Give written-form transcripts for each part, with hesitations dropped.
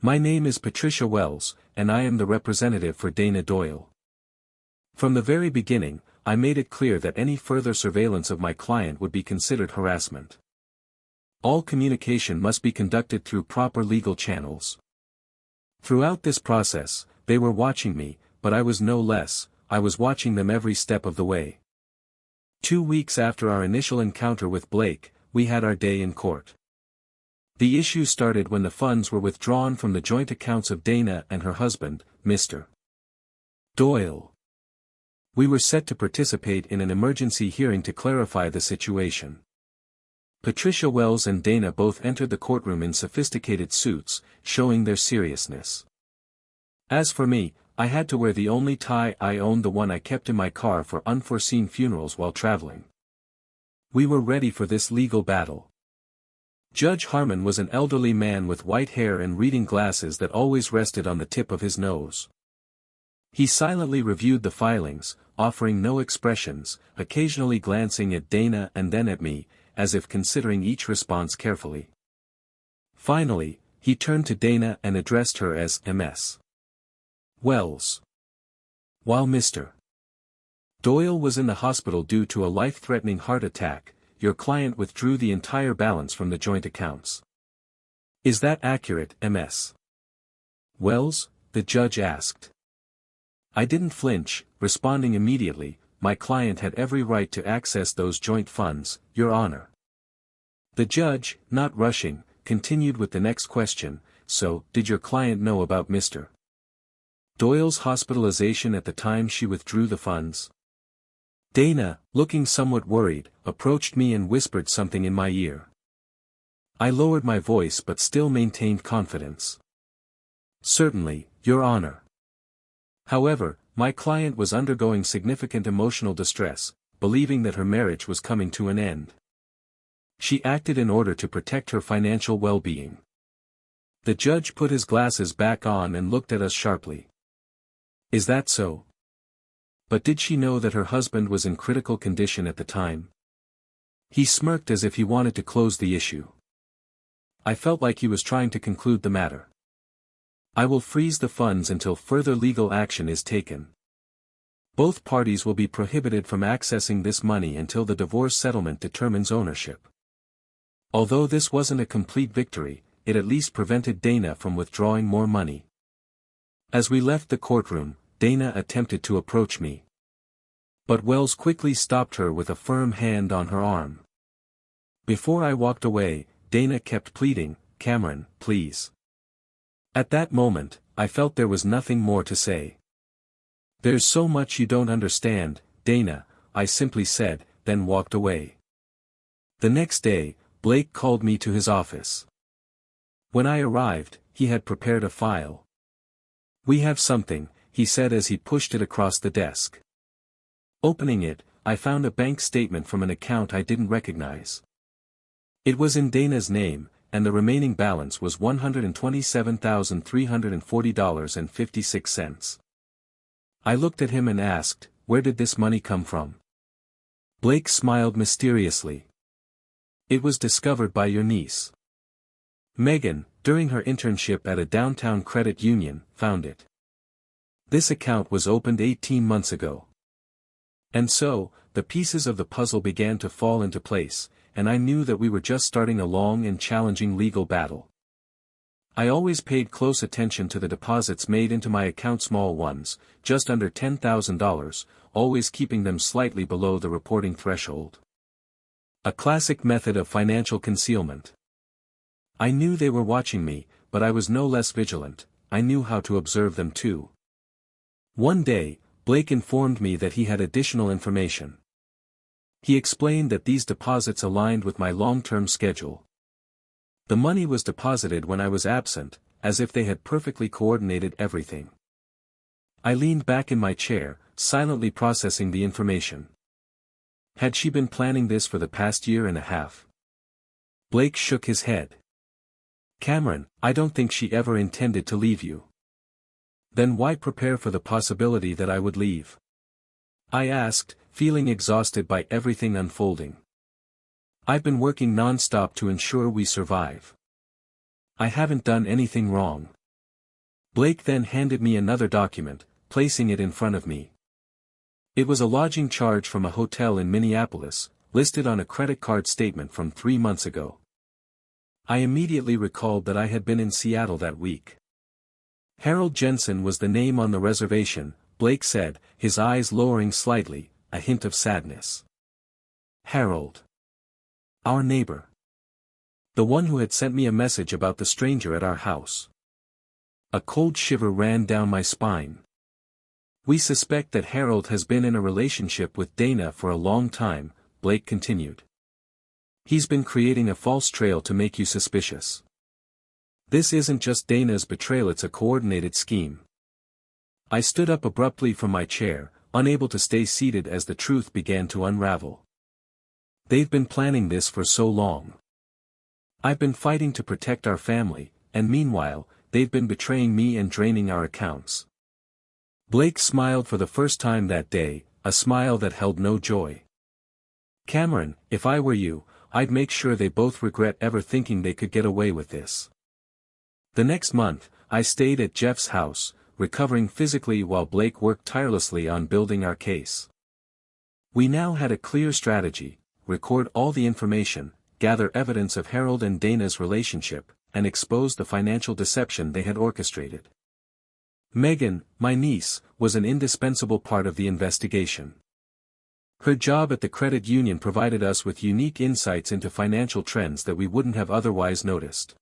My name is Patricia Wells, and I am the representative for Dana Doyle. From the very beginning, I made it clear that any further surveillance of my client would be considered harassment. All communication must be conducted through proper legal channels. Throughout this process, they were watching me, but I was no less. I was watching them every step of the way. 2 weeks after our initial encounter with Blake, we had our day in court. The issue started when the funds were withdrawn from the joint accounts of Dana and her husband, Mr. Doyle. We were set to participate in an emergency hearing to clarify the situation. Patricia Wells and Dana both entered the courtroom in sophisticated suits, showing their seriousness. As for me, I had to wear the only tie I owned, the one I kept in my car for unforeseen funerals while traveling. We were ready for this legal battle. Judge Harmon was an elderly man with white hair and reading glasses that always rested on the tip of his nose. He silently reviewed the filings, offering no expressions, occasionally glancing at Dana and then at me, as if considering each response carefully. Finally, he turned to Dana and addressed her as Ms. Wells. While Mr. Doyle was in the hospital due to a life-threatening heart attack, your client withdrew the entire balance from the joint accounts. Is that accurate, Ms. Wells? The judge asked. I didn't flinch, responding immediately, my client had every right to access those joint funds, Your Honor. The judge, not rushing, continued with the next question, so, did your client know about Mr. Doyle's hospitalization at the time she withdrew the funds? Dana, looking somewhat worried, approached me and whispered something in my ear. I lowered my voice but still maintained confidence. Certainly, Your Honor. However, my client was undergoing significant emotional distress, believing that her marriage was coming to an end. She acted in order to protect her financial well-being. The judge put his glasses back on and looked at us sharply. Is that so? But did she know that her husband was in critical condition at the time? He smirked as if he wanted to close the issue. I felt like he was trying to conclude the matter. I will freeze the funds until further legal action is taken. Both parties will be prohibited from accessing this money until the divorce settlement determines ownership. Although this wasn't a complete victory, it at least prevented Dana from withdrawing more money. As we left the courtroom, Dana attempted to approach me. But Wells quickly stopped her with a firm hand on her arm. Before I walked away, Dana kept pleading, Cameron, please. At that moment, I felt there was nothing more to say. There's so much you don't understand, Dana, I simply said, then walked away. The next day, Blake called me to his office. When I arrived, he had prepared a file. We have something, he said as he pushed it across the desk. Opening it, I found a bank statement from an account I didn't recognize. It was in Dana's name, and the remaining balance was $127,340.56. I looked at him and asked, where did this money come from? Blake smiled mysteriously. It was discovered by your niece. Megan, during her internship at a downtown credit union, found it. This account was opened 18 months ago. And so, the pieces of the puzzle began to fall into place, and I knew that we were just starting a long and challenging legal battle. I always paid close attention to the deposits made into my account, small ones, just under $10,000, always keeping them slightly below the reporting threshold. A classic method of financial concealment. I knew they were watching me, but I was no less vigilant. I knew how to observe them too. One day, Blake informed me that he had additional information. He explained that these deposits aligned with my long-term schedule. The money was deposited when I was absent, as if they had perfectly coordinated everything. I leaned back in my chair, silently processing the information. Had she been planning this for the past year and a half? Blake shook his head. Cameron, I don't think she ever intended to leave you. Then why prepare for the possibility that I would leave? I asked, feeling exhausted by everything unfolding. I've been working non-stop to ensure we survive. I haven't done anything wrong. Blake then handed me another document, placing it in front of me. It was a lodging charge from a hotel in Minneapolis, listed on a credit card statement from 3 months ago. I immediately recalled that I had been in Seattle that week. Harold Jensen was the name on the reservation, Blake said, his eyes lowering slightly, a hint of sadness. Harold. Our neighbor. The one who had sent me a message about the stranger at our house. A cold shiver ran down my spine. We suspect that Harold has been in a relationship with Dana for a long time, Blake continued. He's been creating a false trail to make you suspicious. This isn't just Dana's betrayal, it's a coordinated scheme. I stood up abruptly from my chair, unable to stay seated as the truth began to unravel. They've been planning this for so long. I've been fighting to protect our family, and meanwhile, they've been betraying me and draining our accounts. Blake smiled for the first time that day, a smile that held no joy. Cameron, if I were you, I'd make sure they both regret ever thinking they could get away with this. The next month, I stayed at Jeff's house, recovering physically while Blake worked tirelessly on building our case. We now had a clear strategy: record all the information, gather evidence of Harold and Dana's relationship, and expose the financial deception they had orchestrated. Megan, my niece, was an indispensable part of the investigation. Her job at the credit union provided us with unique insights into financial trends that we wouldn't have otherwise noticed.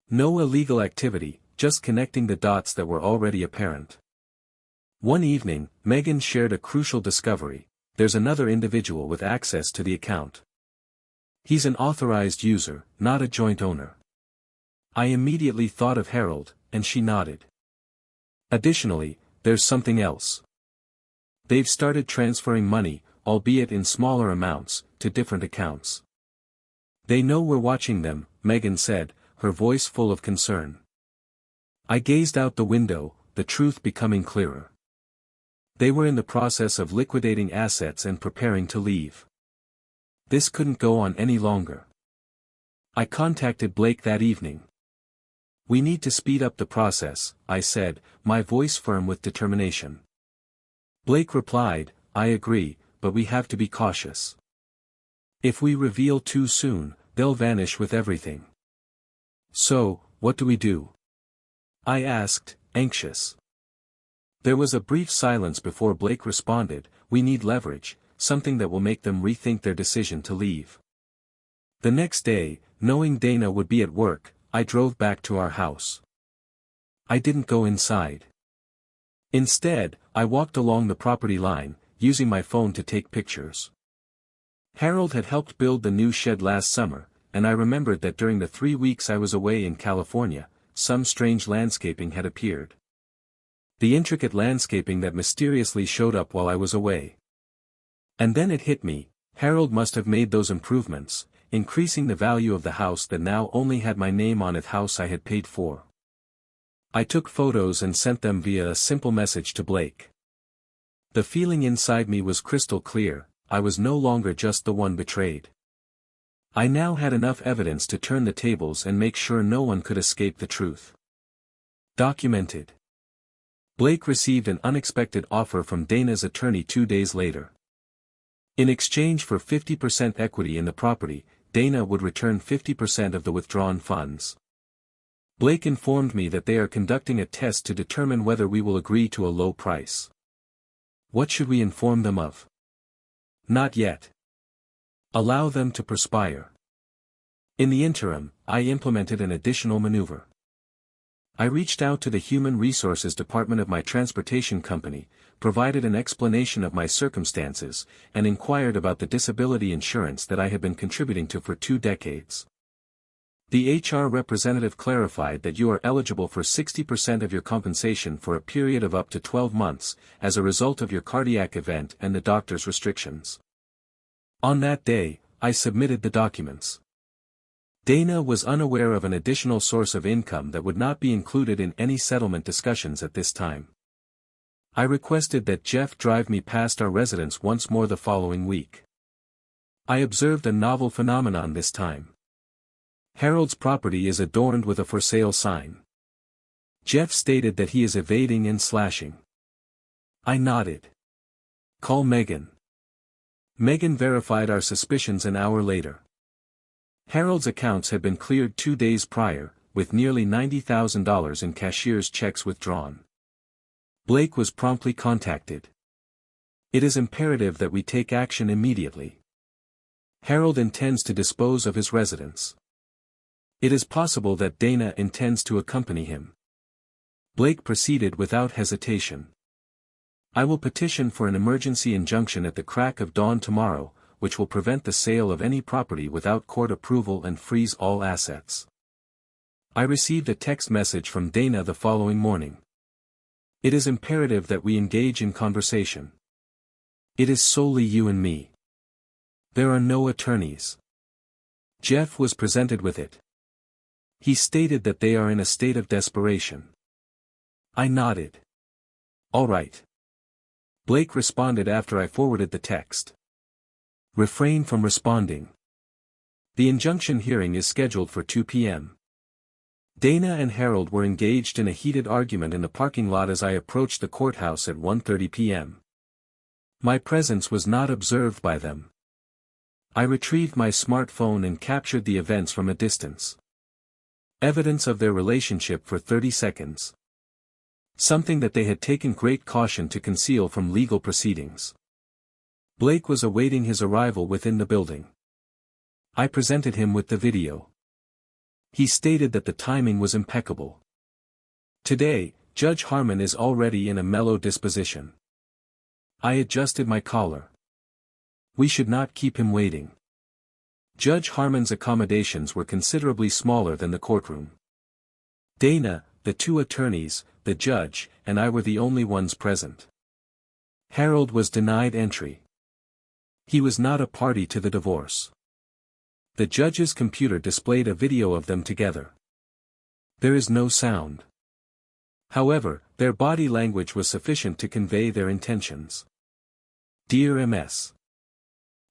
No illegal activity, just connecting the dots that were already apparent. One evening, Megan shared a crucial discovery: there's another individual with access to the account. He's an authorized user, not a joint owner. I immediately thought of Harold, and she nodded. Additionally, there's something else. They've started transferring money, albeit in smaller amounts, to different accounts. They know we're watching them, Megan said, her voice full of concern. I gazed out the window, the truth becoming clearer. They were in the process of liquidating assets and preparing to leave. This couldn't go on any longer. I contacted Blake that evening. We need to speed up the process, I said, my voice firm with determination. Blake replied, I agree, but we have to be cautious. If we reveal too soon, they'll vanish with everything. So, what do we do? I asked, anxious. There was a brief silence before Blake responded, we need leverage, something that will make them rethink their decision to leave. The next day, knowing Dana would be at work, I drove back to our house. I didn't go inside. Instead, I walked along the property line, using my phone to take pictures. Harold had helped build the new shed last summer, and I remembered that during the 3 weeks I was away in California, some strange landscaping had appeared. The intricate landscaping that mysteriously showed up while I was away. And then it hit me: Harold must have made those improvements, increasing the value of the house that now only had my name on it, house I had paid for. I took photos and sent them via a simple message to Blake. The feeling inside me was crystal clear: I was no longer just the one betrayed. I now had enough evidence to turn the tables and make sure no one could escape the truth. Documented. Blake received an unexpected offer from Dana's attorney 2 days later. In exchange for 50% equity in the property, Dana would return 50% of the withdrawn funds. Blake informed me that they are conducting a test to determine whether we will agree to a low price. What should we inform them of? Not yet. Allow them to perspire. In the interim, I implemented an additional maneuver. I reached out to the Human Resources Department of my transportation company, provided an explanation of my circumstances, and inquired about the disability insurance that I had been contributing to for 2 decades. The HR representative clarified that you are eligible for 60% of your compensation for a period of up to 12 months, as a result of your cardiac event and the doctor's restrictions. On that day, I submitted the documents. Dana was unaware of an additional source of income that would not be included in any settlement discussions at this time. I requested that Jeff drive me past our residence once more the following week. I observed a novel phenomenon this time. Harold's property is adorned with a for sale sign. Jeff stated that he is evading and slashing. I nodded. Call Megan. Megan verified our suspicions an hour later. Harold's accounts had been cleared 2 days prior, with nearly $90,000 in cashier's checks withdrawn. Blake was promptly contacted. It is imperative that we take action immediately. Harold intends to dispose of his residence. It is possible that Dana intends to accompany him. Blake proceeded without hesitation. I will petition for an emergency injunction at the crack of dawn tomorrow, which will prevent the sale of any property without court approval and freeze all assets. I received a text message from Dana the following morning. It is imperative that we engage in conversation. It is solely you and me. There are no attorneys. Jeff was presented with it. He stated that they are in a state of desperation. I nodded. All right. Blake responded after I forwarded the text. Refrain from responding. The injunction hearing is scheduled for 2 p.m. Dana and Harold were engaged in a heated argument in the parking lot as I approached the courthouse at 1:30 p.m. My presence was not observed by them. I retrieved my smartphone and captured the events from a distance. Evidence of their relationship for 30 seconds. Something that they had taken great caution to conceal from legal proceedings. Blake was awaiting his arrival within the building. I presented him with the video. He stated that the timing was impeccable. Today, Judge Harmon is already in a mellow disposition. I adjusted my collar. We should not keep him waiting. Judge Harmon's accommodations were considerably smaller than the courtroom. Dana, the 2 attorneys, the judge, and I were the only ones present. Harold was denied entry. He was not a party to the divorce. The judge's computer displayed a video of them together. There is no sound. However, their body language was sufficient to convey their intentions. Dear M.S.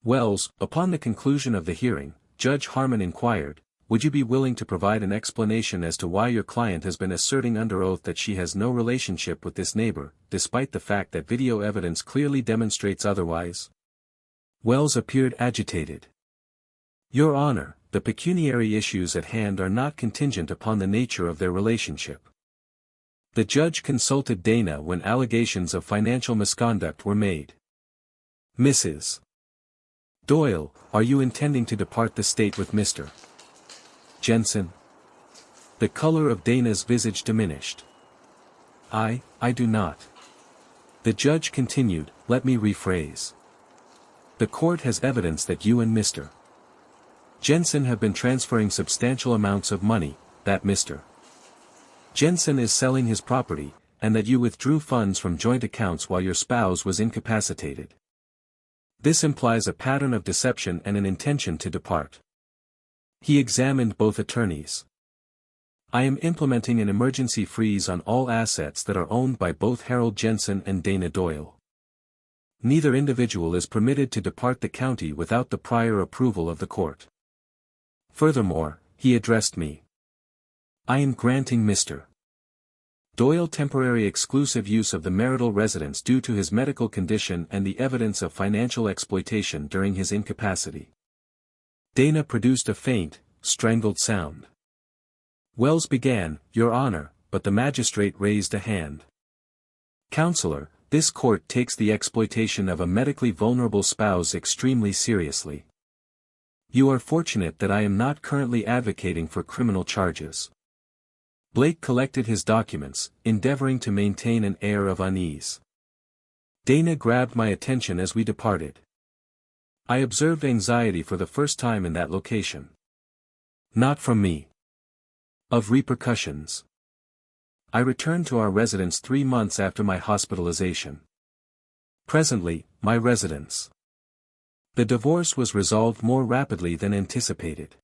Wells, upon the conclusion of the hearing, Judge Harmon inquired, would you be willing to provide an explanation as to why your client has been asserting under oath that she has no relationship with this neighbor, despite the fact that video evidence clearly demonstrates otherwise? Wells appeared agitated. Your Honor, the pecuniary issues at hand are not contingent upon the nature of their relationship. The judge consulted Dana when allegations of financial misconduct were made. Mrs. Doyle, are you intending to depart the state with Mr. Jensen? The color of Dana's visage diminished. I do not. The judge continued, let me rephrase. The court has evidence that you and Mr. Jensen have been transferring substantial amounts of money, that Mr. Jensen is selling his property, and that you withdrew funds from joint accounts while your spouse was incapacitated. This implies a pattern of deception and an intention to depart. He examined both attorneys. I am implementing an emergency freeze on all assets that are owned by both Harold Jensen and Dana Doyle. Neither individual is permitted to depart the county without the prior approval of the court. Furthermore, he addressed me. I am granting Mr. Doyle temporary exclusive use of the marital residence due to his medical condition and the evidence of financial exploitation during his incapacity. Dana produced a faint, strangled sound. Wells began, Your Honor, but the magistrate raised a hand. Counselor, this court takes the exploitation of a medically vulnerable spouse extremely seriously. You are fortunate that I am not currently advocating for criminal charges. Blake collected his documents, endeavoring to maintain an air of unease. Dana grabbed my attention as we departed. I observed anxiety for the first time in that location. Not from me. Of repercussions. I returned to our residence 3 months after my hospitalization. Presently, my residence. The divorce was resolved more rapidly than anticipated.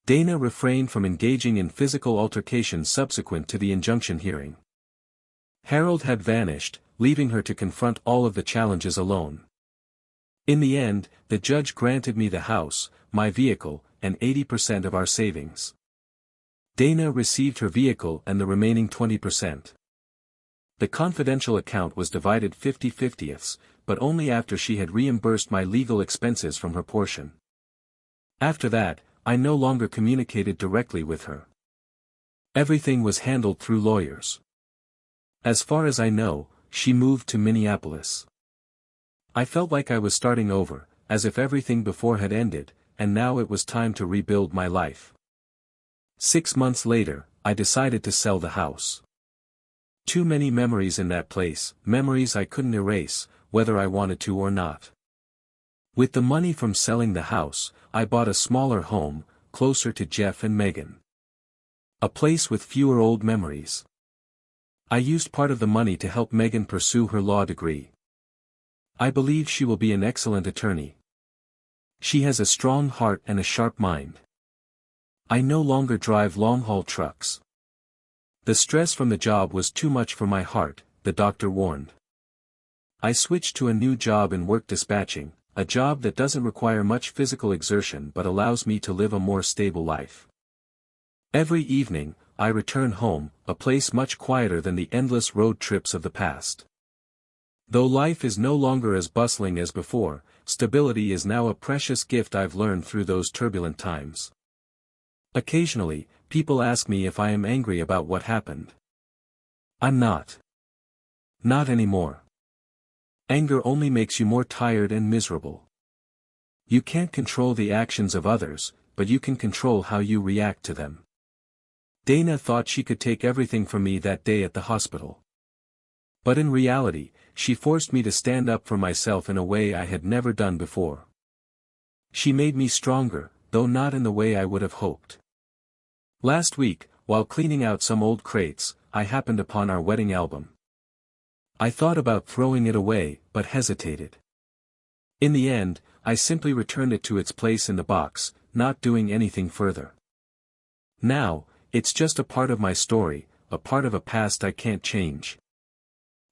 Dana refrained from engaging in physical altercations subsequent to the injunction hearing. Harold had vanished, leaving her to confront all of the challenges alone. In the end, the judge granted me the house, my vehicle, and 80% of our savings. Dana received her vehicle and the remaining 20%. The confidential account was divided 50-50ths, but only after she had reimbursed my legal expenses from her portion. After that, I no longer communicated directly with her. Everything was handled through lawyers. As far as I know, she moved to Minneapolis. I felt like I was starting over, as if everything before had ended, and now it was time to rebuild my life. 6 months later, I decided to sell the house. Too many memories in that place, memories I couldn't erase, whether I wanted to or not. With the money from selling the house, I bought a smaller home, closer to Jeff and Megan. A place with fewer old memories. I used part of the money to help Megan pursue her law degree. I believe she will be an excellent attorney. She has a strong heart and a sharp mind. I no longer drive long-haul trucks. The stress from the job was too much for my heart, the doctor warned. I switched to a new job in work dispatching, a job that doesn't require much physical exertion but allows me to live a more stable life. Every evening, I return home, a place much quieter than the endless road trips of the past. Though life is no longer as bustling as before, stability is now a precious gift I've learned through those turbulent times. Occasionally, people ask me if I am angry about what happened. I'm not. Not anymore. Anger only makes you more tired and miserable. You can't control the actions of others, but you can control how you react to them. Dana thought she could take everything from me that day at the hospital. But in reality, she forced me to stand up for myself in a way I had never done before. She made me stronger, though not in the way I would have hoped. Last week, while cleaning out some old crates, I happened upon our wedding album. I thought about throwing it away, but hesitated. In the end, I simply returned it to its place in the box, not doing anything further. Now, it's just a part of my story, a part of a past I can't change.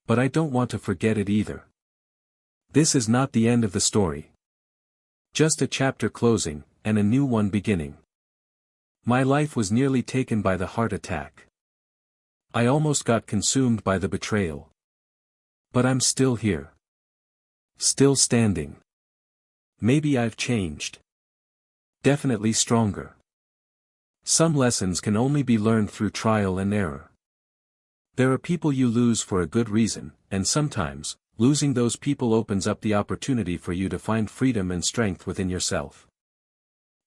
But I don't want to forget it either. This is not the end of the story. Just a chapter closing, and a new one beginning. My life was nearly taken by the heart attack. I almost got consumed by the betrayal. But I'm still here. Still standing. Maybe I've changed. Definitely stronger. Some lessons can only be learned through trial and error. There are people you lose for a good reason, and sometimes, losing those people opens up the opportunity for you to find freedom and strength within yourself.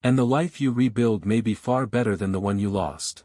And the life you rebuild may be far better than the one you lost.